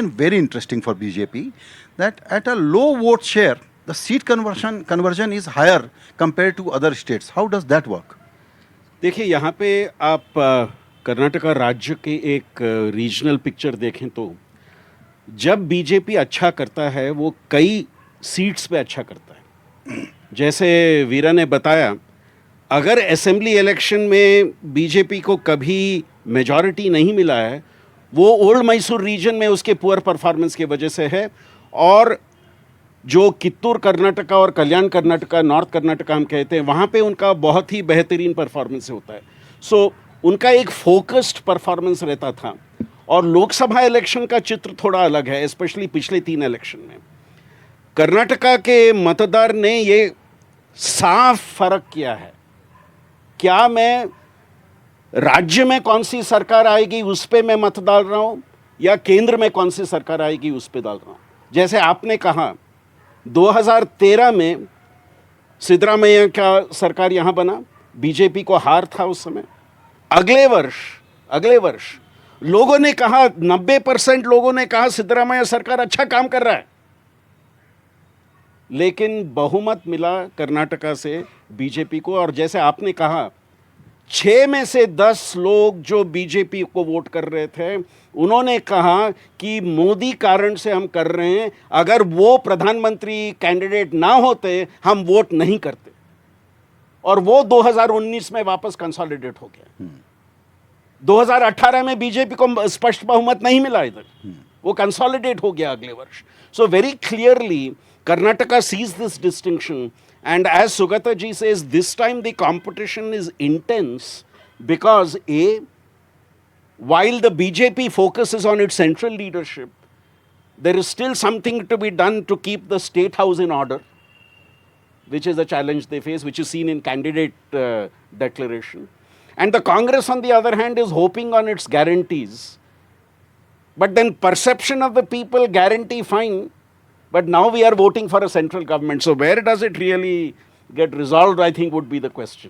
And very interesting for BJP that at a low vote share, the seat conversion is higher compared to other states. How does that work? देखिए यहाँ पे आप कर्नाटका राज्य के एक regional picture देखें तो जब बीजेपी अच्छा करता है वो कई सीट्स पे अच्छा करता है। जैसे वीरा ने बताया, अगर असेंबली इलेक्शन में बीजेपी को कभी मेजॉरिटी नहीं मिला है, वो ओल्ड मैसूर रीजन में उसके पुअर परफॉर्मेंस की वजह से है। और जो कित्तूर कर्नाटका और कल्याण कर्नाटका, नॉर्थ कर्नाटका हम कहते हैं, वहाँ पे उनका बहुत ही बेहतरीन परफॉर्मेंस होता है। सो उनका एक फोकस्ड परफॉर्मेंस रहता था। और लोकसभा इलेक्शन का चित्र थोड़ा अलग है, स्पेशली पिछले 3 इलेक्शन में कर्नाटका के मतदार ने ये साफ फर्क किया है, क्या मैं राज्य में कौन सी सरकार आएगी उस पे मैं मत डाल रहा हूँ या केंद्र में कौन सी सरकार आएगी उस पे डाल रहा हूँ। जैसे आपने कहा 2013 में सिद्धरामैया का सरकार यहाँ बना, बीजेपी को हार था उस समय। अगले वर्ष लोगों ने कहा, 90% लोगों ने कहा सिद्धरामैया सरकार अच्छा काम कर रहा है, लेकिन बहुमत मिला कर्नाटका से बीजेपी को। और जैसे आपने कहा, 6 में से 10 लोग जो बीजेपी को वोट कर रहे थे, उन्होंने कहा कि मोदी कारण से हम कर रहे हैं, अगर वो प्रधानमंत्री कैंडिडेट ना होते हम वोट नहीं करते। और वो 2019 में वापस कंसोलिडेट हो गया। 2018 में बीजेपी को स्पष्ट बहुमत नहीं मिला इधर, वो कंसोलिडेट हो गया अगले वर्ष। So very clearly Karnataka sees this distinction, and as Sugata ji says, this time the competition is intense because while the BJP focuses on its central leadership, there is still something to be done to keep the state house in order, which is a challenge they face, which is seen in candidate declaration. And the Congress, on the other hand, is hoping on its guarantees. But then perception of the people, guarantee fine, but now we are voting for a central government. So where does it really get resolved, I think, would be the question.